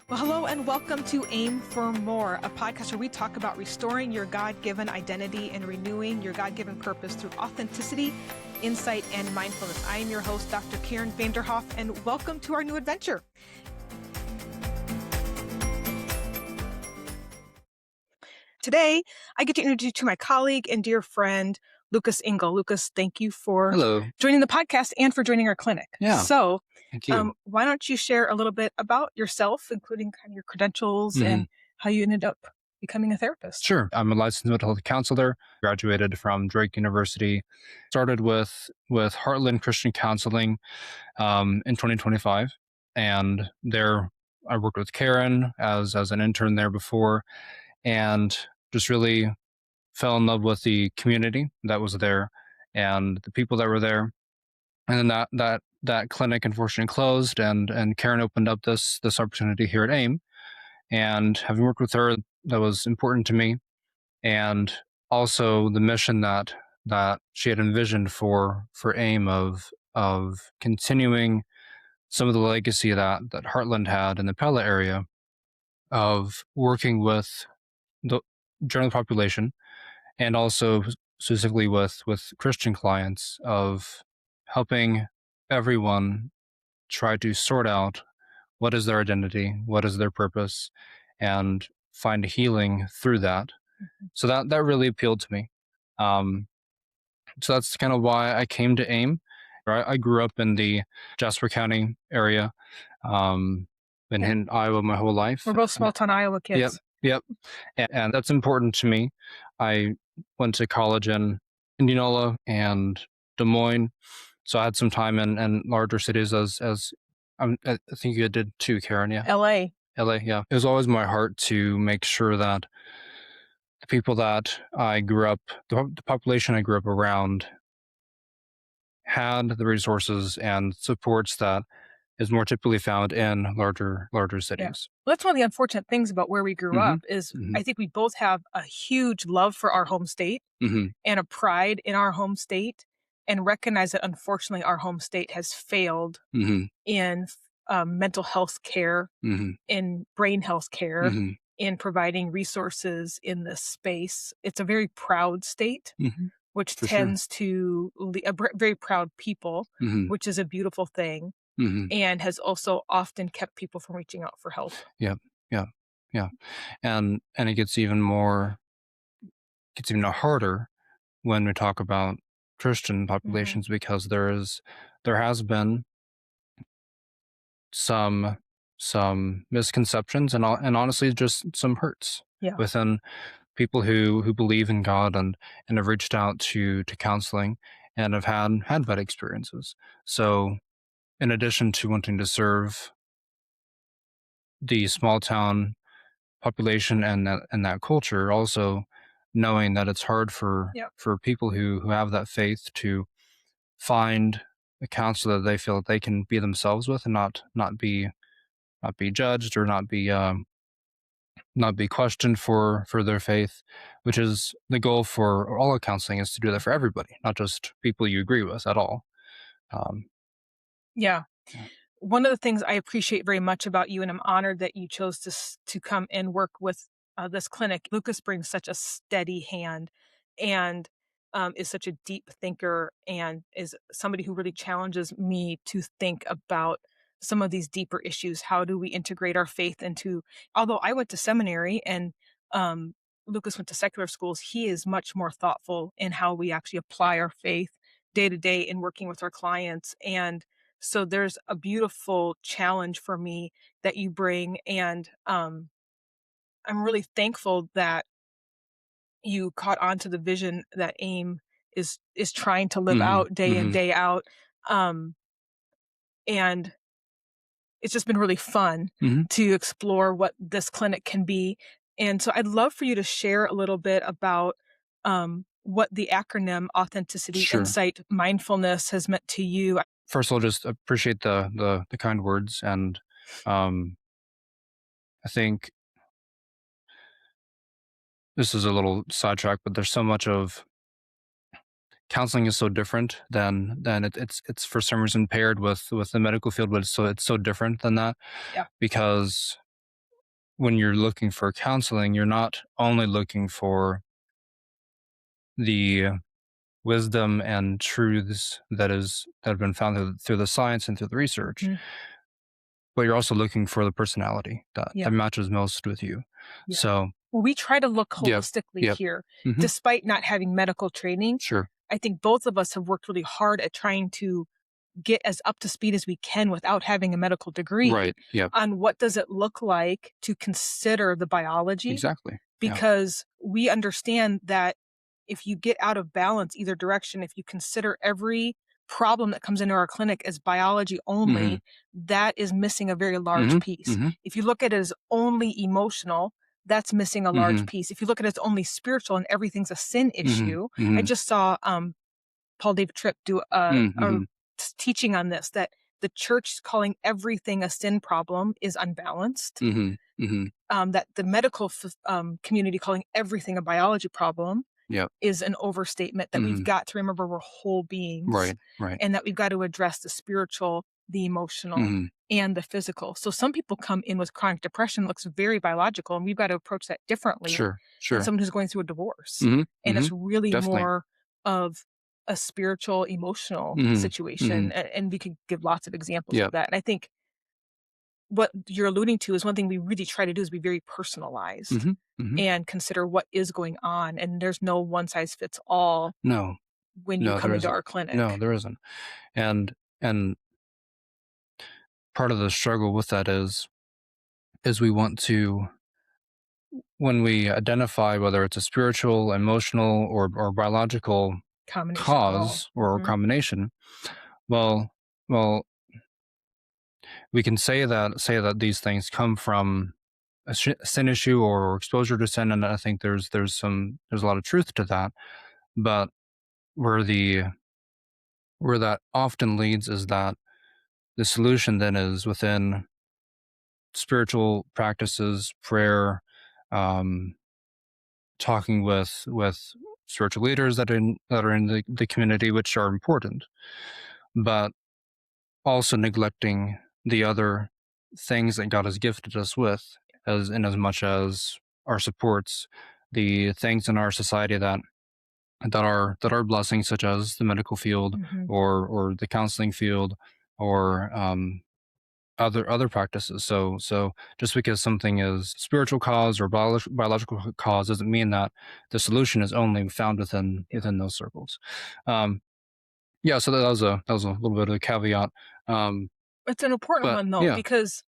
Well, hello and welcome to Aim for More, a podcast where we talk about restoring your God-given identity and renewing your God-given purpose through authenticity, insight, and mindfulness. I am your host, Dr. Karen Vanderhoff, and welcome to our new adventure. Today, I get to introduce you to my colleague and dear friend, Lucas Ingle. Lucas, thank you for joining the podcast and for joining our clinic. Yeah. So, Thank you. why don't you share a little bit about yourself, including kind of your credentials and how you ended up becoming a therapist? Sure. I'm a licensed mental health counselor, graduated from Drake University, started with Heartland Christian Counseling in 2025. And there I worked with Karen as an intern there before, and just really fell in love with the community that was there and the people that were there. And then that clinic unfortunately closed, and Karen opened up this opportunity here at AIM. And having worked with her, that was important to me. And also the mission that she had envisioned for AIM of continuing some of the legacy that Heartland had in the Pella area, of working with the general population and also specifically with Christian clients, of helping everyone try to sort out what is their identity, what is their purpose, and find healing through that. So that really appealed to me. So that's kind of why I came to AIM. I grew up in the Jasper County area, been in Iowa my whole life. We're both small town Iowa kids. Yep. And that's important to me. I went to college in Indianola and Des Moines, so I had some time in larger cities as I think you did too, Karen. Yeah. LA, yeah. It was always my heart to make sure that the people that I grew up, the population I grew up around, had the resources and supports that is more typically found in larger cities. Yeah. Well, that's one of the unfortunate things about where we grew up is I think we both have a huge love for our home state and a pride in our home state, and recognize that unfortunately our home state has failed in mental health care, in brain health care, in providing resources in this space. It's a very proud state, which tends to very proud people, which is a beautiful thing. And has also often kept people from reaching out for help. Yeah. And it gets even harder when we talk about Christian populations, because there has been some misconceptions and honestly just some hurts within people who believe in God and have reached out to counseling and have had bad experiences. So in addition to wanting to serve the small town population and that culture, also knowing that it's hard for people who have that faith to find a counselor that they feel that they can be themselves with and not be judged or not be questioned for their faith, which is the goal for all of counseling, is to do that for everybody, not just people you agree with at all. Yeah. One of the things I appreciate very much about you, and I'm honored that you chose to come and work with this clinic. Lucas brings such a steady hand and is such a deep thinker, and is somebody who really challenges me to think about some of these deeper issues. How do we integrate our faith into, although I went to seminary and Lucas went to secular schools, he is much more thoughtful in how we actually apply our faith day to day in working with our clients. And so there's a beautiful challenge for me that you bring. And I'm really thankful that you caught on to the vision that AIM is trying to live out day in, day out. And it's just been really fun to explore what this clinic can be. And so I'd love for you to share a little bit about what the acronym Authenticity, Insight, Mindfulness has meant to you. First of all, just appreciate the kind words. And I think this is a little sidetrack, but there's so much of counseling is so different than it's for some reason paired with the medical field, but it's so different than that. Yeah. Because when you're looking for counseling, you're not only looking for the wisdom and truths that have been found through the science and through the research, Mhm. but you're also looking for the personality that Yeah. matches most with you. Yeah. So, Well, we try to look yep, holistically yep, here. hmm, Despite not having medical training, sure, I think both of us have worked really hard at trying to get as up to speed as we can without having a medical degree right, yep, on what does it look like to consider the biology, exactly, yeah, because we understand that if you get out of balance either direction, if you consider every problem that comes into our clinic as biology hmm, only, that is missing a very large hmm, piece. hmm, If you look at it as only emotional, that's missing a large hmm, piece. If you look at it as only spiritual and everything's a sin hmm, issue, I hmm, just saw Paul David Tripp do a hmm, teaching on this, that the church calling everything a sin problem is unbalanced, hmm, hmm, that the medical community calling everything a biology problem yep, is an overstatement, that we've hmm, got to remember we're whole beings right, right, and that we've got to address the spiritual, the emotional, hmm, and the physical. So some people come in with chronic depression, looks very biological, and we've got to approach that differently sure, than sure, someone who's going through a divorce. hmm, And hmm, it's really definitely, more of a spiritual, emotional hmm, hmm, situation. And we could give lots of examples of yep, that. And I think what you're alluding to is one thing we really try to do is be very personalized hmm, hmm, and consider what is going on. And there's no one size fits all no, when you no, come there into isn't, our no, clinic. there isn't, and part of the struggle with that is we want to, when we identify whether it's a spiritual, emotional, or biological Combination of all. cause or Mhm. combination, well, well, we can say that these things come from a sin issue or exposure to sin, and I think there's a lot of truth to that. But where the where that often leads is that the solution then is within spiritual practices, prayer, um, talking with spiritual leaders that are in the community, which are important, but also neglecting the other things that God has gifted us with, as in as much as our supports, the things in our society that are blessings, such as the medical field Mhm. or the counseling field or other practices. So just because something is spiritual cause or biological cause doesn't mean that the solution is only found within Yeah. within those circles. Um, yeah, so that was a little bit of a caveat. Um, It's an important but one though, yeah, because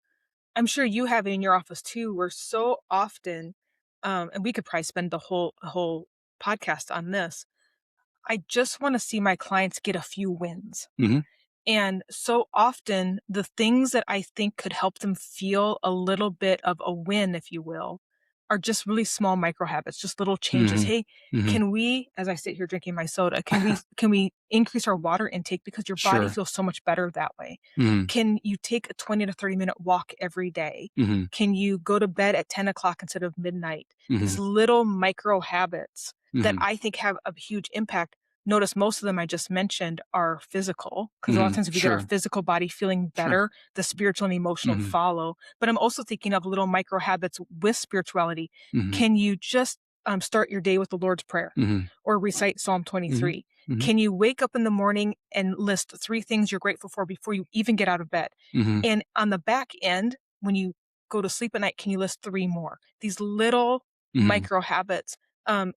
I'm sure you have it in your office too, where so often, and we could probably spend the whole podcast on this. I just want to see my clients get a few wins. hmm, And so often, the things that I think could help them feel a little bit of a win, if you will, are just really small micro habits, just little changes. hmm, Hey, hmm, can we, as I sit here drinking my soda, can we increase our water intake because your body sure, feels so much better that way? hmm, Can you take a 20 to 30-minute walk every day? hmm, Can you go to bed at 10 o'clock instead of midnight? hmm, These little micro habits that hmm, I think have a huge impact. Notice most of them I just mentioned are physical, because a lot of hmm, times if we get our sure, physical body feeling sure, better, the spiritual and emotional hmm, follow. But I'm also thinking of little micro habits with spirituality. hmm, Can you just start your day with the Lord's Prayer hmm, or recite Psalm hmm, 23? hmm, Can you wake up in the morning and list three things you're grateful for before you even get out of bed? hmm, And on the back end, when you go to sleep at night, can you list three more? These little hmm, micro habits.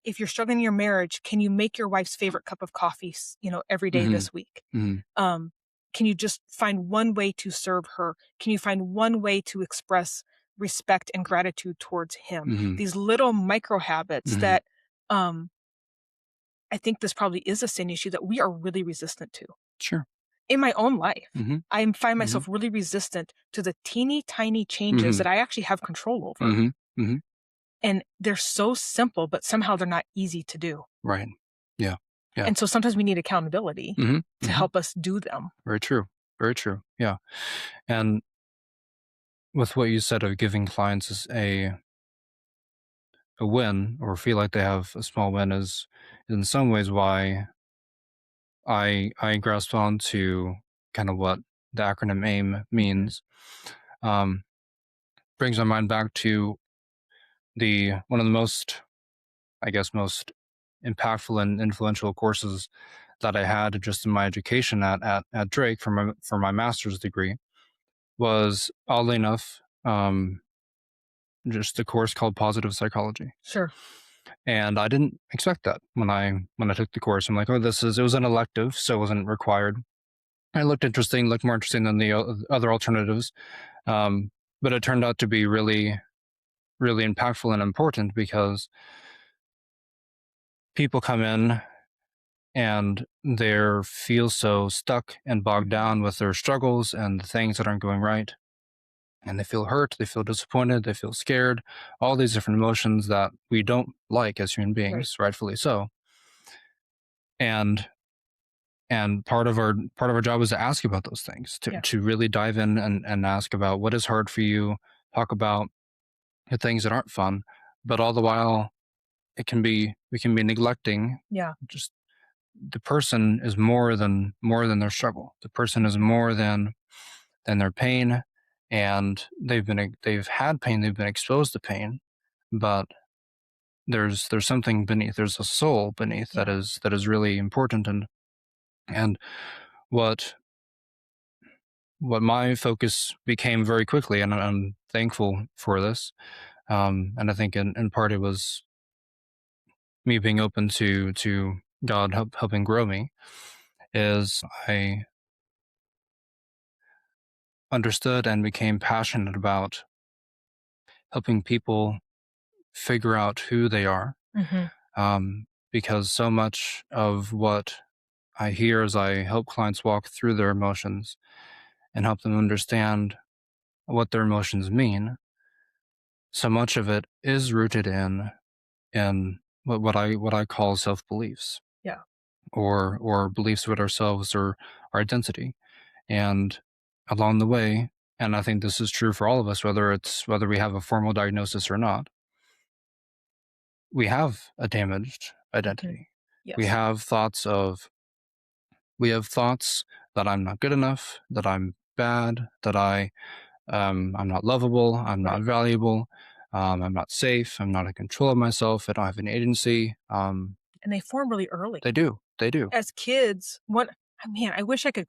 If you're struggling in your marriage, can you make your wife's favorite cup of coffee, every day hmm, this week? hmm, Um, can you just find one way to serve her? Can you find one way to express respect and gratitude towards him? hmm, These little micro habits hmm, that um, I think this probably is a sin issue that we are really resistant to. sure, In my own life, hmm, find hmm, myself really resistant to the teeny tiny changes hmm, that I actually have control over. hmm, hmm, And they're so simple, but somehow they're not easy to do. right, yeah, yeah, And so sometimes we need accountability hmm, to hmm, help us do them. very true, very true, yeah. And with what you said of giving clients a win or feel like they have a small win is in some ways why I grasped on to kind of what the acronym AIM Mhm. means. Um, brings my mind back to the one of the most, I guess, most impactful and influential courses that I had just in my education at Drake for my master's degree was, oddly enough, just a course called positive psychology. Sure. And I didn't expect that when I took the course. I'm like, oh, it was an elective, so it wasn't required. It looked interesting, looked more interesting than the other alternatives. Um, but it turned out to be really, really impactful and important because people come in and they feel so stuck and bogged down with their struggles and the things that aren't going right. And they feel hurt, they feel disappointed, they feel scared, all these different emotions that we don't like as human Right. beings, rightfully so. And part of our job is to ask about those things, Yeah. to really dive in and ask about what is hard for you, talk about the things that aren't fun, but all the while we can be neglecting Yeah. just the person is more than their struggle. The person is more than their pain, and they've had pain, they've been exposed to pain, but there's something beneath. There's a soul beneath Yeah. that is really important, and what what my focus became very quickly, and I'm thankful for this. And I think in part it was me being open to God helping grow me. Is I understood and became passionate about helping people figure out who they are. Mhm. Because so much of what I hear as I help clients walk through their emotions and help them understand what their emotions mean, so much of it is rooted in what I call self beliefs, Yeah. or beliefs about ourselves or our identity. And along the way, and I think this is true for all of us, whether we have a formal diagnosis or not, we have a damaged Mhm. identity. We Yes. have thoughts of we have thoughts that I'm not good enough, that I'm bad, that I'm not lovable, I'm not Right. valuable, I'm not safe, I'm not in control of myself, I don't have an agency. And they form really early. They do. As kids, what man, I wish I could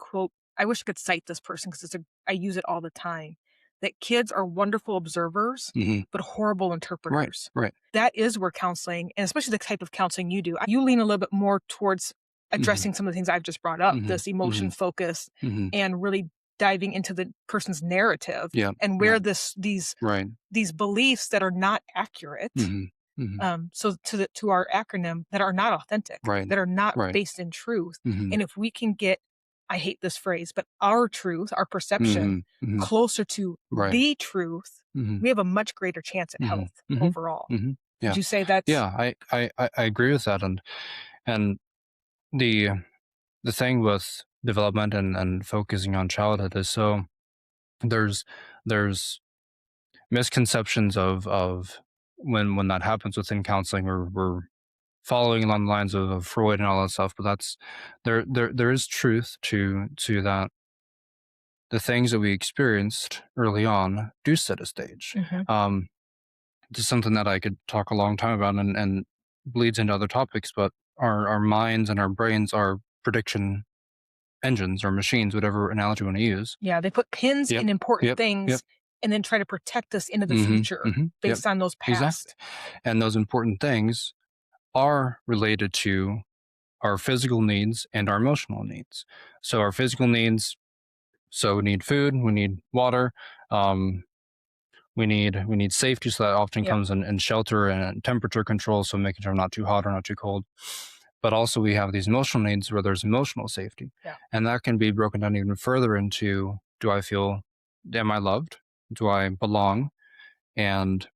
cite this person because I use it all the time, that kids are wonderful observers, Hmm. but horrible Right, interpreters. right. That is where counseling, and especially the type of counseling you do, you lean a little bit more towards Hmm. addressing some of the things I've just brought up, Hmm. this Hmm. emotion focus Hmm. and really diving into the person's narrative Yeah, and yeah. where Right. these beliefs that are not accurate, Hmm. Hmm. so to our acronym, that are not authentic, Right, that are not right. based in truth. Hmm. And if we can get, I hate this phrase, but our truth, our perception Hmm. Hmm. closer to Right. the truth, Hmm. we have a much greater chance at Hmm. health Hmm. overall. Hmm. Would Yeah, you say that's yeah. I agree with that, and the the thing with development and focusing on childhood is, so there's there's misconceptions of when that happens within counseling. We're following along the lines of Freud and all that stuff, but that's there is truth to that. The things that we experienced early on do set a stage. Mhm. Um, just something that I could talk a long time about, and bleeds into other topics, but our minds and our brains are prediction engines or machines, whatever analogy you want to use. Yeah, they put pins Yep. in important Yep. Yep. things and then try to protect us into the Mhm, future mhm, yep, based on those exactly, past. and those important things are related to our physical needs and our emotional needs. So our physical needs, so we need food, we need water, um, we need safety, so that often Yep. comes in shelter and temperature control, so making sure I'm not too hot or not too cold. But also we have these emotional needs where there's emotional safety, Yeah. and that can be broken down even further into, am I loved? Do I belong? And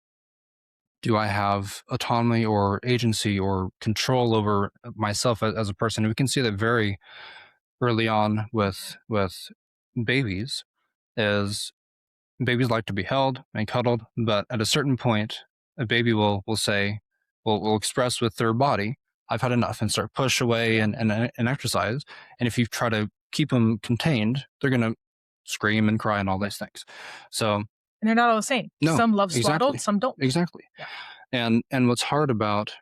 do I have autonomy or agency or control over myself as a person? We can see that very early on Mhm. with babies. Is babies like to be held and cuddled, but at a certain point, a baby will say, will express with their body, "I've had enough," and start push away Yeah. and exercise. And if you try to keep them contained, they're gonna scream and cry and all Yeah. these things. So And they're not all the same. no, Some love swaddled, exactly, some don't. exactly. Yeah. And what's hard about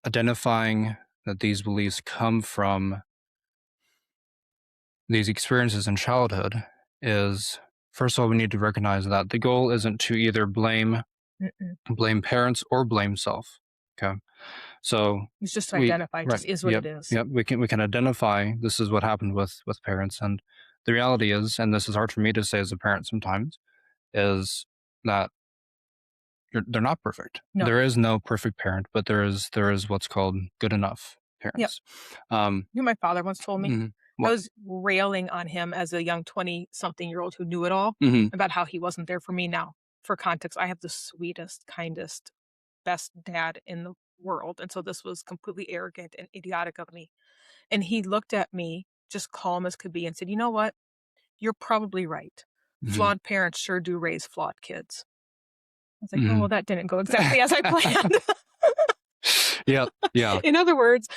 identifying that these beliefs come from these experiences in childhood is, first of all, we need to recognize that the goal isn't to either Mm-mm. blame parents or blame self. Okay. So It's just to we identify, it right. just is what Yep. it is. Yep. We can identify this is what happened with parents. And the reality is, and this is hard for me to say as a parent sometimes, is that they're not perfect. No. There is no perfect parent, but there is what's called good enough Yep. parents. Um, You know, my father once told me, mhm. I What? was railing on him as a young 20-something-year-old who knew it all Hmm. about how he wasn't there for me now. For context, I have the sweetest, kindest, best dad in the world, and so this was completely arrogant and idiotic of me. And he looked at me, just calm as could be, and said, "You know what? You're probably right. Hmm. Flawed parents sure do raise flawed kids." I was like, "Oh, Hmm. well, that didn't go exactly as I planned." Yeah. Yeah. In other words,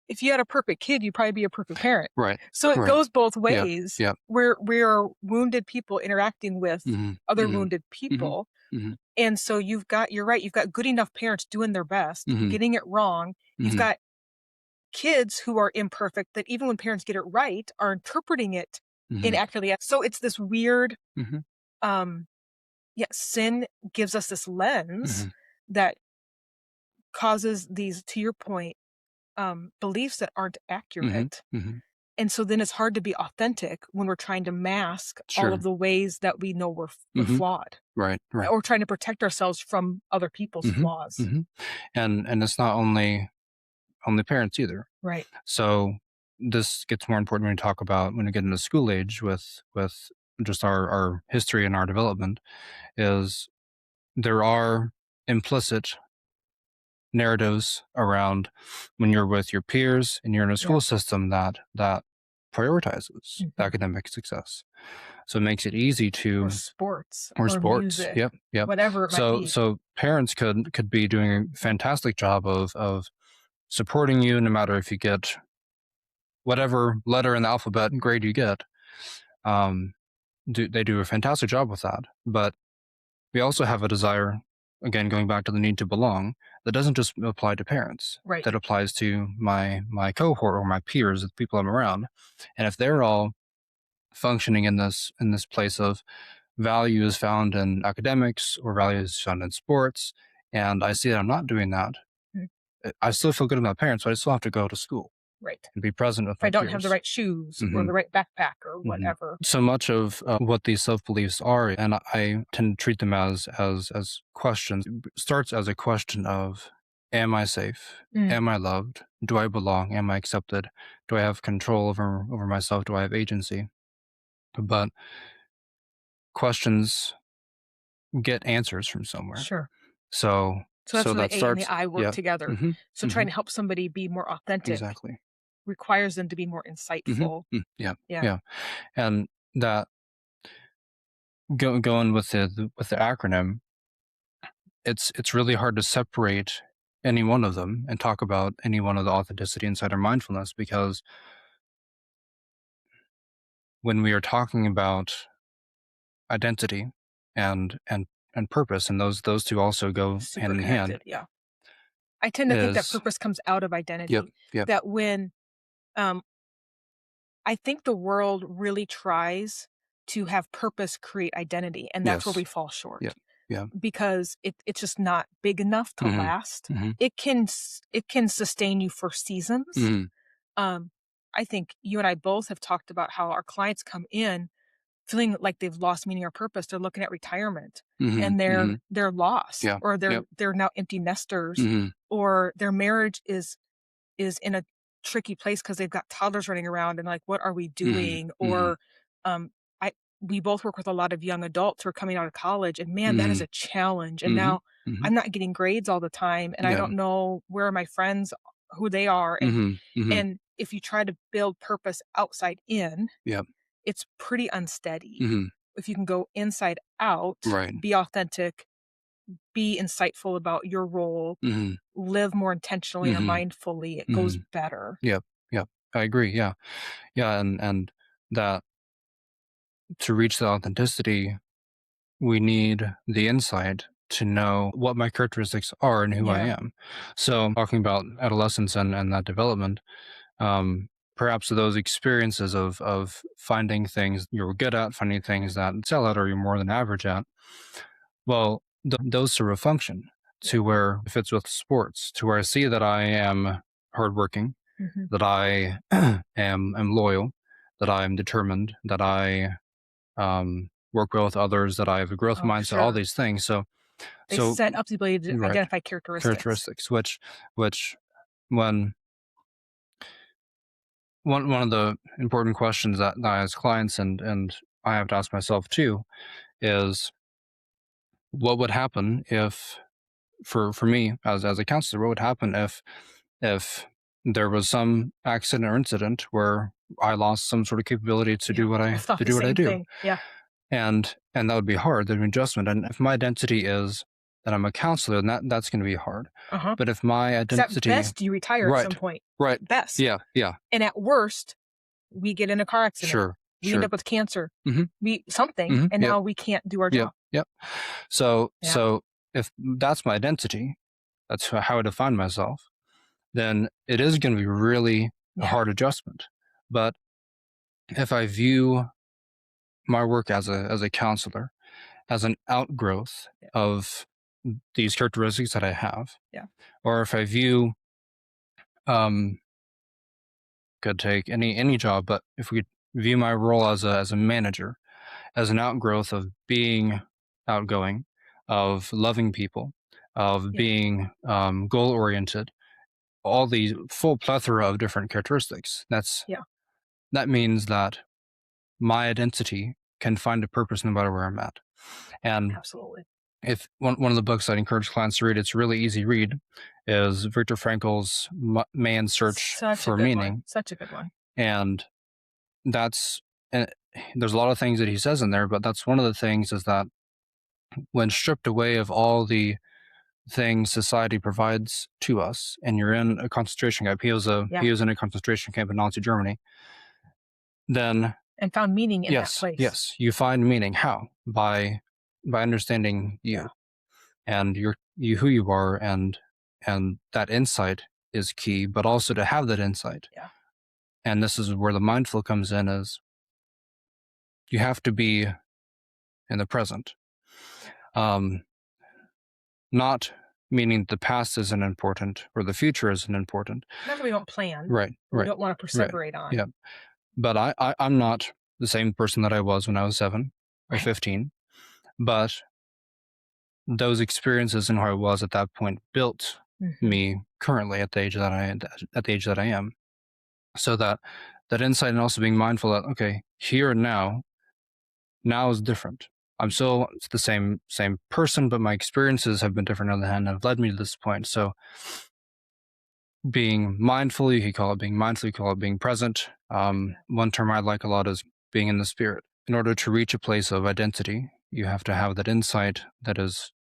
if you had a perfect kid, you'd probably be a perfect parent. Right. So it Right. goes both Yeah. ways. Yeah. We're wounded people interacting with Hmm. other Hmm. wounded Hmm. people. Hmm. And so you're right, you've got good enough parents doing their best, Hmm. getting it wrong. You've Hmm. got kids who are imperfect that even when parents get it right, are interpreting it Hmm. inaccurately. So it's this weird, Hmm. um, yeah, sin gives us this lens Hmm. that causes these, to your point, beliefs that aren't Hmm. accurate. Hmm. And so then it's hard to be authentic when we're trying to mask all of Sure. the ways that we know we're Hmm. flawed, Right. Right. or trying to protect ourselves from other people's Hmm. flaws. Hmm. And it's not only parents either. Right. So this gets more important when we talk about when we get into school age with just our history and our development is there are implicit narratives around when you're with your peers and you're in a Yeah. school system that prioritizes Mhm. academic success. So it makes it easy Or to sports or or sports. music, Yep, yep. whatever it might be. So parents could be doing a fantastic job of supporting you no matter if you get whatever letter in the alphabet and grade you get. Um, they do a fantastic job with that. But we also have a desire, again, going back to the need to belong, that doesn't just apply to parents. Right. That applies to my cohort or my peers, the people I'm around. And if they're all functioning in this place of value is found in academics or value is found in sports, and I see that I'm not doing that, Mm. I still feel good about parents, but I still have to go to school Right. and be present with If I my don't have the peers. right shoes or Hmm. the right backpack or Hmm. whatever. So much of what these self beliefs are, and I tend to treat them as questions. Starts as a question of, am I safe? Mm. Am I loved? Do I belong? Am I accepted? Do I have control over myself? Do I have agency? But questions get answers from somewhere. Sure. So So that's so where that the A and the starts. I work Yeah. together. Hmm. So Hmm. trying to help somebody be more authentic Exactly. requires them to be more Hmm. insightful. Yeah. Yeah. Yeah. And that going with the acronym, it's really hard to separate any one of them and talk about any one of the authenticity inside our mindfulness, because when we are talking about identity and purpose, and those two also go Super hand in hand, connected. Yeah. I tend to think that is purpose comes out of yep, identity. yep, That when um, I think the world really tries to have purpose create identity, and that's where yes, we fall yep, short yeah, because it's just not big enough to hmm, last. hmm, It can sustain you for seasons. hmm, Um, I think you and I both have talked about how our clients come in feeling like they've lost meaning or purpose. They're looking at retirement hmm, and hmm, they're lost, yeah, or yep, they're now empty nesters, hmm, or their marriage is in a tricky place because 'cause they've got toddlers running around and like, "What are we hmm, doing?" hmm, Or, I we both work with a lot of young adults who are coming out of college, and man, that is hmm, a challenge, and hmm, now hmm, I'm not getting grades all the time, and I yeah, don't know where my friends who they are, hmm, hmm, and if you try to build purpose outside in, yep, it's pretty unsteady. hmm, If you can go inside out, right, be authentic, be insightful about your role, hmm, live more intentionally or hmm, mindfully, it hmm, goes better. yep, yep, I agree, yeah, yeah, and that to reach the authenticity, we need the insight to know what my characteristics are and who I Yeah. am. So talking about adolescence and that development, um, perhaps those experiences of finding things you're good at, finding things that sell out or you're more than average at, well, those serve a function Yeah. to where if it's with sports, to where I see that I am hardworking, Mhm. that I am loyal, that I am determined, that I work well with others, that I have a growth Oh, for mindset, all sure. these things. They So set up the ability to right, identify characteristics. characteristics, which when one of the important questions that I ask clients and I have to ask myself too is what would happen if for me as a counselor, what would happen if there was some accident or incident where I lost some sort of capability to Yeah. do what I I thought to the do what I same do. thing. Yeah. And that would be hard. There's an adjustment. And if my identity is that I'm a counselor, then that's going to be hard. Uh-huh. But if my 'Cause at identity, best, you retire at some right, point. right, Best. yeah, yeah, And at worst, we get in a car accident. sure, We end sure, up with cancer. mm-hmm, We something, mm-hmm, and yep, now we can't do our yep, job. yep. So Yeah. so if that's my identity, that's how I define myself, then it is going to be really a Yeah. hard adjustment. But if I view my work as a counselor as an outgrowth Yeah. of these characteristics that I have, Yeah. or if I view um, could take any job, but if we view my role as a manager as an outgrowth of being outgoing, of loving people, of Yeah. being goal oriented, all these full plethora of different characteristics. Yeah. That means that my identity can find a purpose no matter where I'm at. And Absolutely. if one of the books I'd encourage clients to read, it's a really easy read, is Viktor Frankl's Man's Search Such a for good one. Meaning. Such a good one. And that's, and there's a lot of things that he says in there, but that's one of the things is that when stripped away of all the things society provides to us, and you're in a concentration camp, Yeah. he was in a concentration camp in Nazi Germany, then And found meaning in that yes, place. yes, you find meaning. How? By understanding Yeah. you and you who you are, and that insight is key, but also to have that insight. Yeah. And this is where the mindful comes in, is you have to be in the present. Um, not meaning the past isn't important or the future isn't important. Not that we don't plan, Right, but we right, don't want to right. perseverate on. Yeah. But I'm not the same person that I was when I was 7 or Right. 15. But those experiences and who I was at that point built Mhm. me currently at the age that I am. So that insight, and also being mindful that okay, here and now is different. I'm still the same person, but my experiences have been different on the hand and have led me to this point. So being mindful, you could call it being mindful, you could call it being present. One term I like a lot is being in the spirit. In order to reach a place of identity, you have to have that insight that is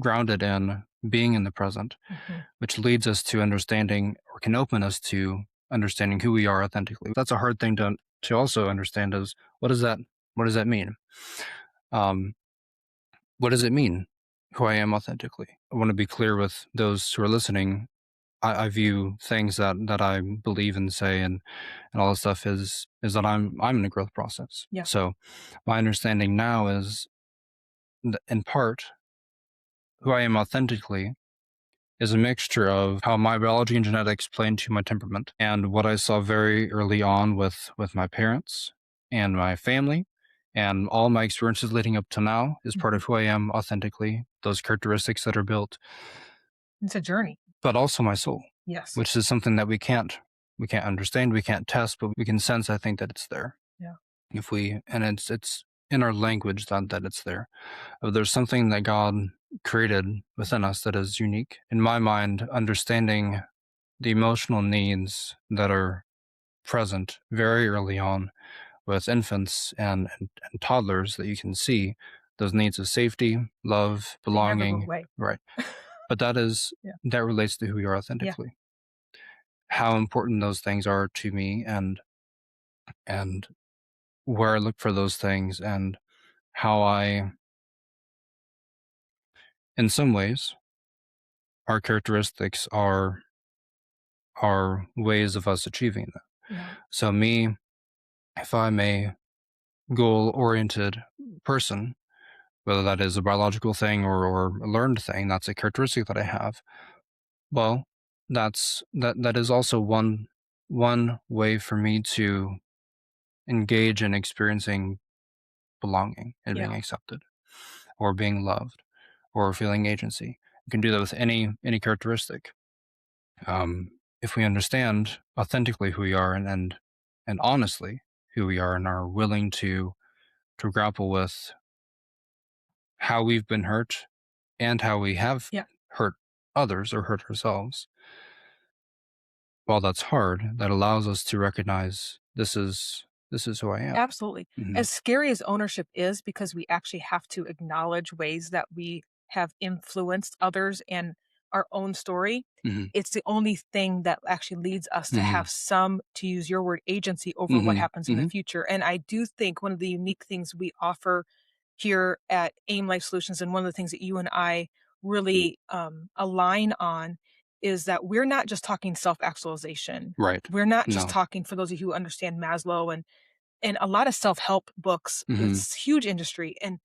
grounded in being in the present, Mhm. which leads us to understanding, or can open us to understanding who we are authentically. That's a hard thing to also understand, is what does that mean? Um, what does it mean who I am authentically? I want to be clear with those who are listening. I view things that I believe and say and all this stuff is that I'm in a growth process. Yeah. So my understanding now is in part who I am authentically is a mixture of how my biology and genetics play into my temperament, and what I saw very early on with my parents and my family, and all my experiences leading up to now is part Mhm. of who I am authentically, those characteristics that are built, It's a journey. but also my soul, Yes. which is something that we can't understand, we can't test, but we can sense, I think, that it's there. Yeah. If we and it's in our language that it's there. There's something that God created within us that is unique. In my mind, understanding the emotional needs that are present very early on with infants and toddlers, that you can see those needs of safety, love, They never go belonging, away. right? But Yeah. that relates to who we are Yeah. authentically. How important those things are to me, and where I look for those things, and how I in some ways, our characteristics are ways of us achieving that. Yeah. So me, if I'm a goal-oriented person, whether that is a biological thing or a learned thing, that's a characteristic that I have. Well, that is also one way for me to engage in experiencing belonging and being Yeah. accepted or being loved or feeling agency. You can do that with any characteristic. If we understand authentically who we are and honestly who we are and are willing to grapple with how we've been hurt and how we have Yeah. hurt others or hurt ourselves, while that's hard, that allows us to recognize this is who I am. Absolutely. Hmm. As scary as ownership is, because we actually have to acknowledge ways that we have influenced others and our own story, Hmm. it's the only thing that actually leads us to Hmm. have some, to use your word, agency over what Hmm. happens in the Hmm. future. And I do think one of the unique things we offer here at AIM Life Solutions, and one of the things that you and I really align on, is that we're not just talking self actualization. Right. We're not just No. talking, for those of you who understand Maslow and a lot of self-help books, Hmm. it's huge industry, and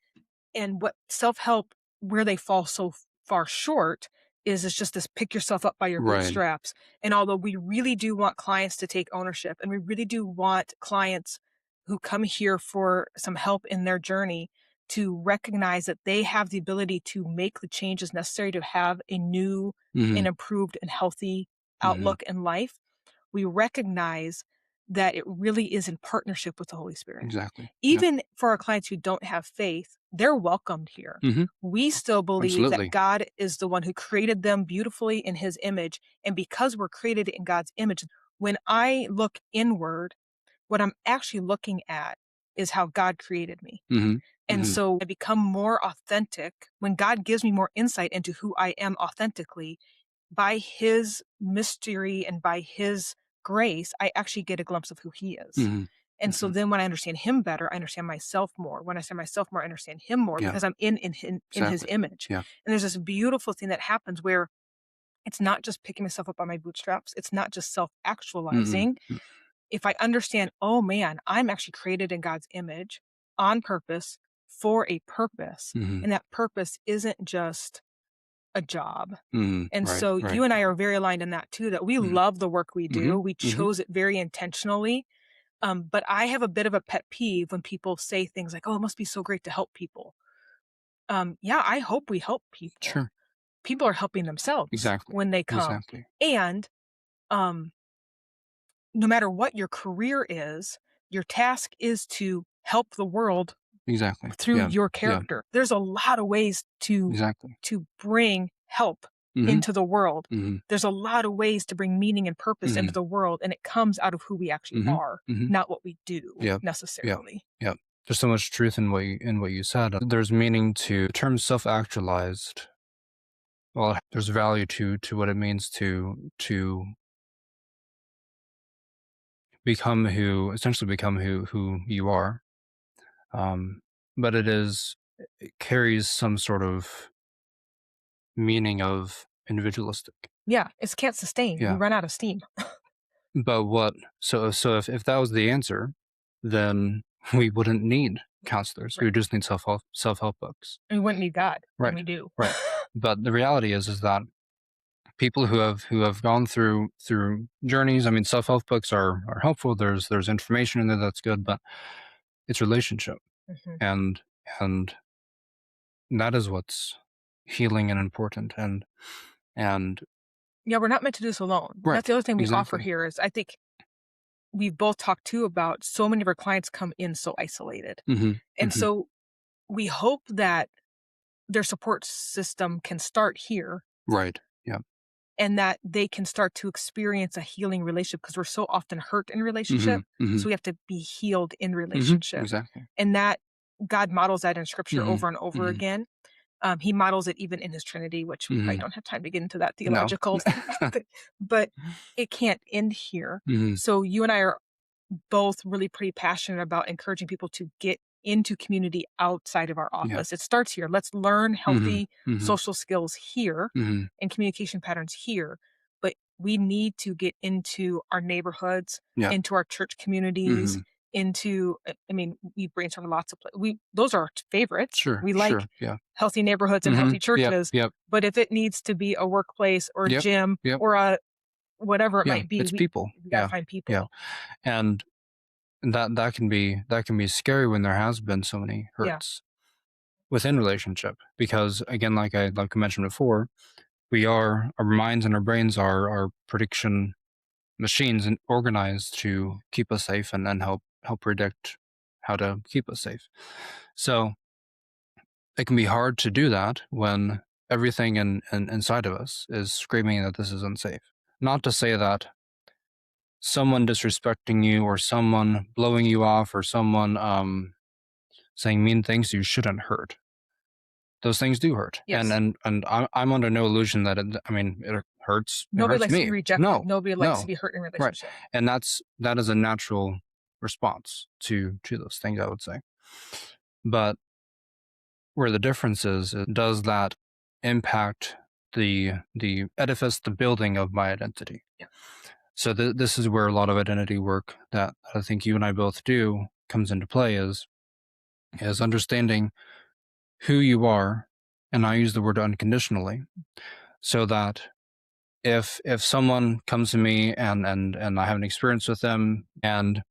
what self-help, where they fall so far short, is it's just this pick yourself up by your Right. bootstraps. And although we really do want clients to take ownership, and we really do want clients who come here for some help in their journey to recognize that they have the ability to make the changes necessary to have a new Hmm. and improved and healthy Hmm. outlook in life, we recognize that it really is in partnership with the Holy Spirit. Exactly. Yeah. Even for our clients who don't have faith, they're welcomed here. Hmm. We still believe that Absolutely. God is the one who created them beautifully in his image. And because we're created in God's image, when I look inward, what I'm actually looking at is how God created me. Hmm. And Hmm. so I become more authentic when God gives me more insight into who I am authentically. By his mystery and by his grace, I actually get a glimpse of who he is. Hmm. And so Hmm. then when I understand him better, I understand myself more. When I understand myself more, I understand him more, Yeah. because I'm in his Exactly. image. Yeah. And there's this beautiful thing that happens where it's not just picking myself up by my bootstraps. It's not just self Mm-mm. actualizing. If I understand, oh man, I'm actually created in God's image on purpose for a purpose. Mhm. And that purpose isn't just a job. Mhm. And Right, so right. you and I are very aligned in that too, that we Mhm. love the work we do. Mhm. We Mhm. chose it very intentionally. But I have a bit of a pet peeve when people say things like, oh, it must be so great to help people. Yeah, I hope we help people. Sure. People are helping themselves Exactly. when they come. Exactly. And um, no matter what your career is, your task is to help the world Exactly. through Yeah. your Yeah. character. There's a lot of ways Exactly. to bring help Mhm. into the world. Mhm. There's a lot of ways to bring meaning and purpose into Mhm. the world, and it comes out of who we actually Mhm. are, Mhm. not what we do Yep. Yep. necessarily. Yep. There's so much truth in what you said. There's meaning to the term self-actualized. Well, there's value to what it means to essentially become who you are. Um, but it carries some sort of meaning of individualistic. Yeah, it can't sustain. We Yeah. run out of steam. But so if that was the answer, then we wouldn't need counselors. We Right. would just need self-help books. And we wouldn't need God, and Right. we do. Right. But the reality is that people who have gone through journeys, I mean, self-help books are helpful. There's information in there that's good, but it's relationship. Mhm. And and that is what's healing and important and Yeah, we're not meant to do this alone. That's right. the other thing we offer Exactly. here is, I think we've both talked too about, so many of our clients come in so isolated. Mhm. And Mhm. so we hope that their support system can start here, Right. Yeah. and that they can start to experience a healing relationship, because we're so often hurt in relationship. Mhm. Mhm. So we have to be healed in Mhm. relationship. Exactly. And that God models that in scripture Mhm. over and over Mhm. again. He models it even in his Trinity, which we probably Mhm. don't have time to get into that No. theological, but it can't end here. Mhm. So you and I are both really pretty passionate about encouraging people to get into community outside of our Yeah. office. It starts here. Let's learn Mhm. healthy Mhm. social skills here Mhm. and communication patterns here. But we need to get into our neighborhoods, Yeah. into our church communities, Mhm. into I mean, we brainstorm lots of we those are our favorites. Sure. We like Sure. Yeah. healthy neighborhoods and healthy Mhm. Yep. churches, Yep. but if it needs to be a workplace or a Yep. gym Yep. or a whatever it Yeah. might be, It's people. we gotta Yeah. find Yeah. people. And that can be scary when there has been so many Yeah. hurts within relationship, because again, like I mentioned before, we are our minds and our brains are prediction machines and organized to keep us safe and then help predict how to keep us safe. So it can be hard to do that when everything inside of us is screaming that this is unsafe. Not to say that someone disrespecting you or someone blowing you off or someone saying mean things to you shouldn't hurt. Those things do hurt, and Yes. I'm under no illusion that I mean it hurts. It Nobody hurts likes to be me. rejected. No, Nobody likes to no, be hurt in a right, relationship. and that is a natural response to those things, I would say. But where the difference is, does that impact the edifice, the building of my identity? Yeah. So this is where a lot of identity work that I think you and I both do comes into play is understanding who you are, and I use the word unconditionally, so that if someone comes to me and I have an experience with them and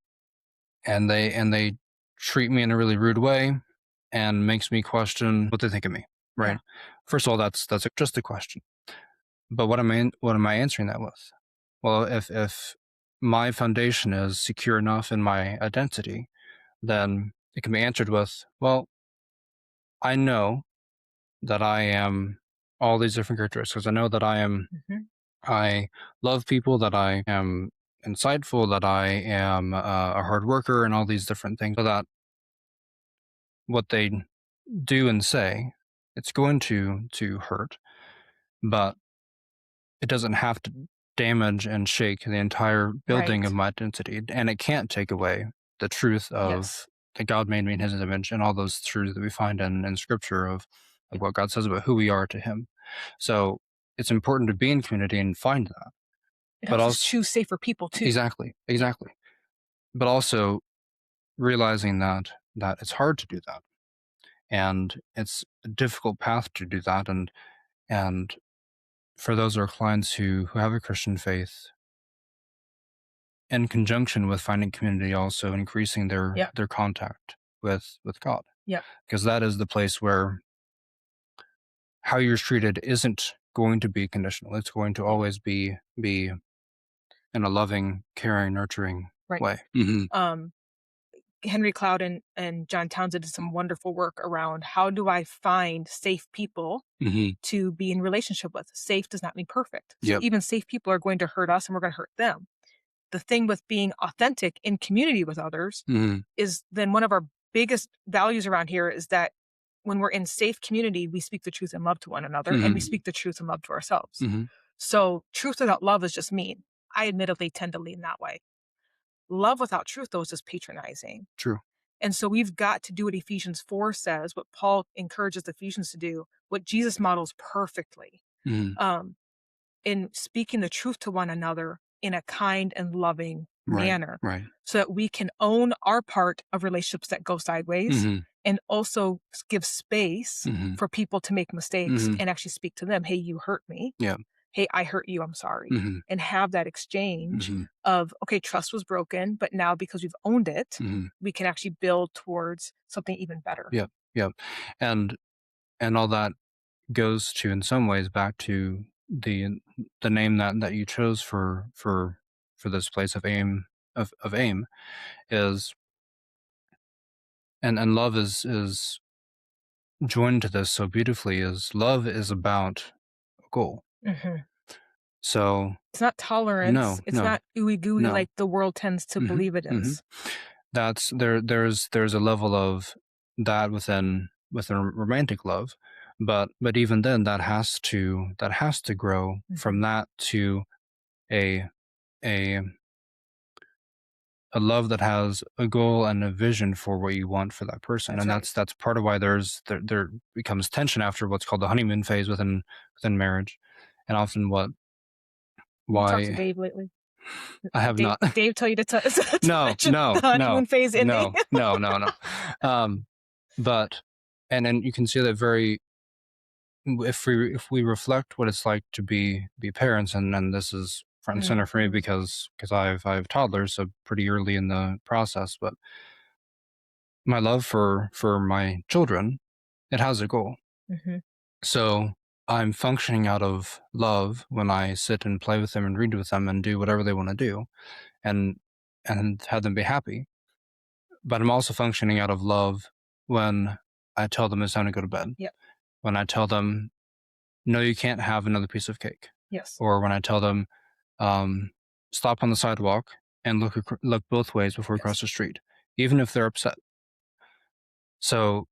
they treat me in a really rude way and makes me question what they think of me, right? Yeah. First of all, that's just a question. But what am I answering that with? Well, if my foundation is secure enough in my identity, then it can be answered with, well, I know that I am all these different characteristics. I know that Mhm. I love people, that I am insightful, that I am a hard worker, and all these different things. So that what they do and say, it's going to hurt, but it doesn't have to damage and shake the entire building of Right. my identity, and it can't take away the truth Yes. of that God made me in His image and all those truths that we find in Scripture of what God says about who we are to Him. So it's important to be in community and find that, It but helps us also choose safer people too. exactly, Yeah. exactly, but also realizing that it's hard to do that, and it's a difficult path to do that, and for those of our clients who have a Christian faith, in conjunction with finding community, also increasing Yep. their contact with God, Yep. because that is the place where how you're treated isn't going to be conditional. It's going to Yeah. always be in a loving, caring, nurturing Right. way. Hmm. Um, Henry Cloud and John Townsend did some wonderful work around how do I find safe people Hmm. to be in relationship with. Safe does not mean perfect. So Yep. even safe people are going to hurt us and we're going to hurt them. The thing with being authentic in community with others Hmm. is then one of our biggest values around here is that when we're in safe community, we speak the truth and love to one another and we Hmm. speak the truth and love to ourselves. Hmm. So truth without love is just mean. I admittedly tend to lean that way. Love without truth, though, is just patronizing. True. And so we've got to do what Ephesians 4 says, what Paul encourages the Ephesians to do, what Jesus models perfectly. Hmm. Um, in speaking the truth to one another in a kind and loving Right. manner Right. so that we can own our part of relationships that go sideways Hmm. and also give space Hmm. for people to make mistakes Hmm. and actually speak to them. Hey, you hurt me. Yeah. Hey, I hurt you. I'm sorry. Hmm. And have that exchange Hmm. of, okay, trust was broken, but now because we've owned it, Hmm. we can actually build towards something even better. Yep. Yep. And all that goes to, in some ways, back to the name that you chose for this place of aim is, and love is joined to this so beautifully, is love is about a goal. Mhm. So It's not tolerance. no, It's no, not ooey gooey no. like the world tends to Hmm. believe it Hmm. is. That's there's a level of that within romantic love, but even then that has to grow from Mhm. that to a a a love that has a goal and a vision for what you want for that person. That's And right. that's part of why there becomes tension after what's called the honeymoon phase within marriage. And often Have you talked to why Dave lately? I have Dave not. Dave tell you to to No, mention the no, no, honeymoon phase ending? no, no, no, no. Um, but and then you can see that very if we reflect what it's like to be parents, and this is front and center for me Mhm. because I have toddlers, so pretty early in the process. But my love for my children, it has a goal. Mhm. So I'm functioning out of love when I sit and play with them and read with them and do whatever they want to do, and have them be happy. But I'm also functioning out of love when I tell them it's time to go to bed. Yep. When I tell them, no, you can't have another piece of cake. Yes. Or when I tell them, um, stop on the sidewalk and look both ways before we cross Yes. the street, even if they're upset. So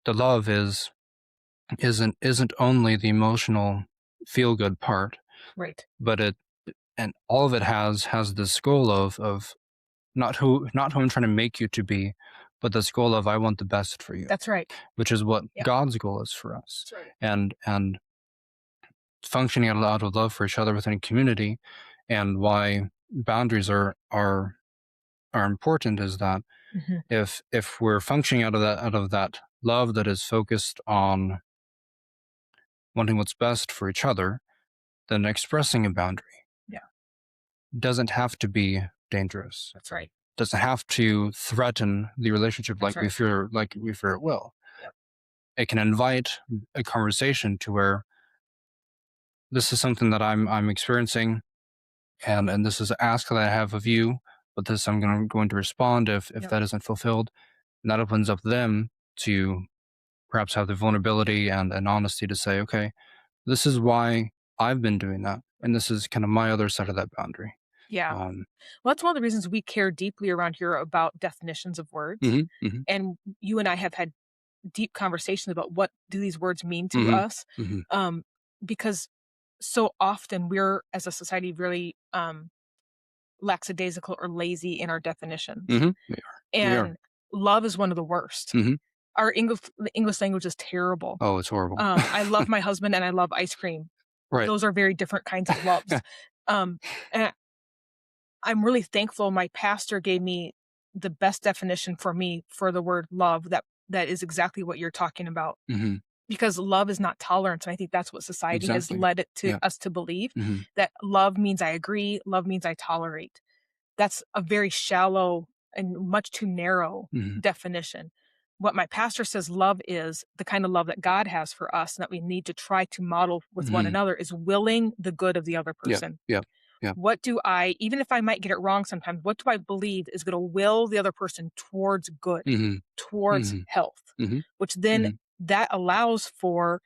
the love isn't only the emotional feel good part, Right. but and all of it has this goal of not who I'm trying to make you to be, but this goal of I want the best for you, That's right. which is what Yeah. God's goal is for us. That's right. And functioning out of love for each other within a community, and why boundaries are important is that Mhm. if we're functioning out of that love that is focused on wanting what's best for each other, then expressing a boundary Yeah. doesn't have to be dangerous. That's right. Doesn't have to threaten the relationship That's right. like we fear it will. Yep. It can invite a conversation to where this is something that I'm experiencing, and this is an ask that I have of you, but this I'm going to respond if Yep. that isn't fulfilled. And that opens up them to perhaps have the vulnerability and honesty to say, okay, this is why I've been doing that. And this is kind of my other side of that boundary. Yeah. Um, Well, that's one of the reasons we care deeply around here about definitions of words. mhm, mhm, And you and I have had deep conversations about what do these words mean to mhm, us. mhm, Um, because so often we're as a society really lackadaisical or lazy in our definitions. mhm. We are. We are. And love is one of the worst. Mhm. The English language is terrible. Oh, it's horrible. I love my husband and I love ice cream. Right. Those are very different kinds of loves. Um, and I'm really thankful my pastor gave me the best definition for me for the word love that is exactly what you're talking about. Mhm. Because love is not tolerance, and I think that's what society has Exactly. led it to Yeah. us to believe, Mhm. that love means I agree, love means I tolerate. That's a very shallow and much too narrow Mhm. definition. What my pastor says love is, the kind of love that God has for us and that we need to try to model with one Mhm. another, is willing the good of the other Yep. person. Yep. Yep. What do I, even if I might get it wrong sometimes, what do I believe is going to will the other person towards good, Mhm. towards Mhm. health, Mhm. which then Mhm. that allows for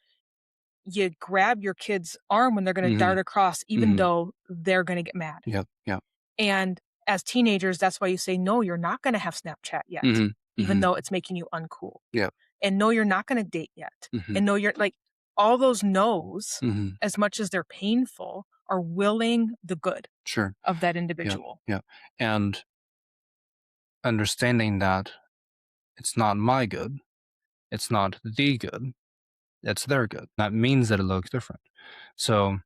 you grab your kid's arm when they're going to Mhm. dart across, even Mhm. though they're going to get mad. Yep. Yep. And as teenagers, that's why you say, no, you're not going to have Snapchat yet, Mhm. even Mhm. though it's making you uncool. Yep. And no, you're not going to date yet. Mhm. And no, you're like all those no's, Mhm. as much as they're painful, are willing the good Sure. of that Yep. individual. Yep. And understanding that it's not my good, it's not the good, it's their good. That means that it looks different. So,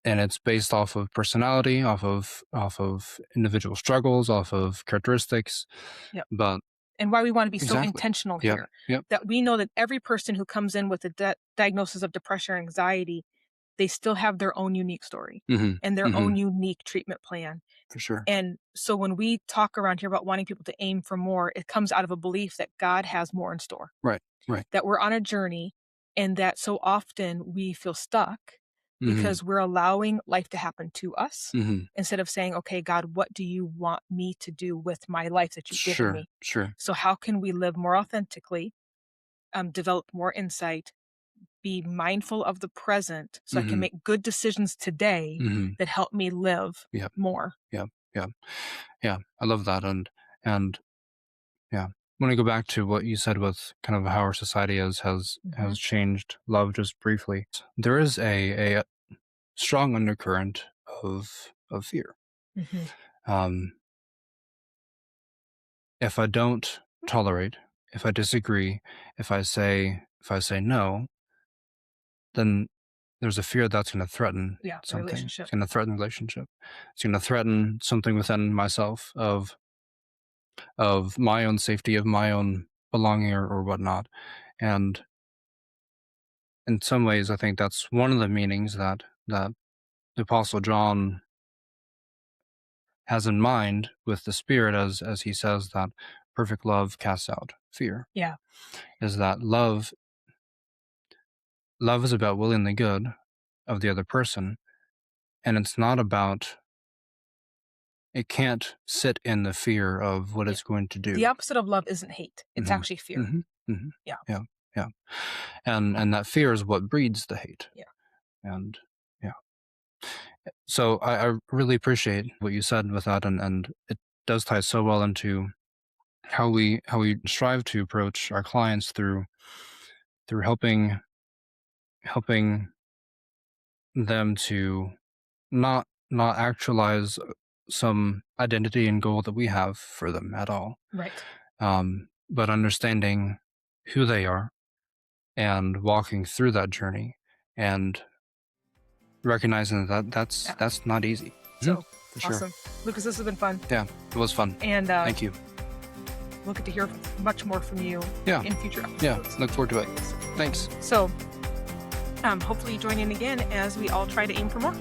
and it's based off of personality, off of individual struggles, off of characteristics. Yep. But And why we want to be so exactly. intentional Yep. here, Yep. that we know that every person who comes in with a diagnosis of depression or anxiety, they still have their own unique story Mhm. and their own Mhm. unique treatment plan. For sure. And so when we talk around here about wanting people to aim for more, it comes out of a belief that God has more in store, Right. Right. that we're on a journey, and that so often we feel stuck Mhm. because we're allowing life to happen to us Mhm. instead of saying, okay, God, what do you want me to do with my life that you've given Sure. me? Sure. So, how can we live more authentically, develop more insight, be mindful of the present so I can Mhm. make good decisions today Mhm. that help me live Yep. more? Yep. Yep. Yeah. I love that. And yeah. I want to go back to what you said with kind of how our society has Hmm. changed love just briefly. There is a strong undercurrent of fear. Hmm. Um, if I don't tolerate, if I disagree, if I say no, then there's a fear that's going to threaten Yeah, the something. relationship. It's going to threaten relationship. It's going to threaten something within myself of my own safety, of my own belonging or whatnot. And in some ways, I think that's one of the meanings that the Apostle John has in mind with the Spirit, as he says that perfect love casts out fear. Yeah. Is that love is about willing the good of the other person, and it's not about, it can't sit in the fear of what Yeah. it's going to The do. opposite of love isn't hate. It's Hmm. actually fear. Hmm. Hmm. Yeah. Yeah, yeah, and that fear is what breeds the hate. Yeah. And yeah, so I really appreciate what you said with that, and it does tie so well into how we strive to approach our clients through helping them to not actualize some identity and goal that we have for them at all, Right. but understanding who they are and walking through that journey and recognizing that Yeah. that's not easy. Mhm. So For sure. awesome. Lucas, this has been fun. Yeah, it was fun. And Thank you. we'll get to hear much more from you Yeah. in future Yeah, episodes. look forward to it. Thanks. So hopefully you join in again as we all try to aim for more.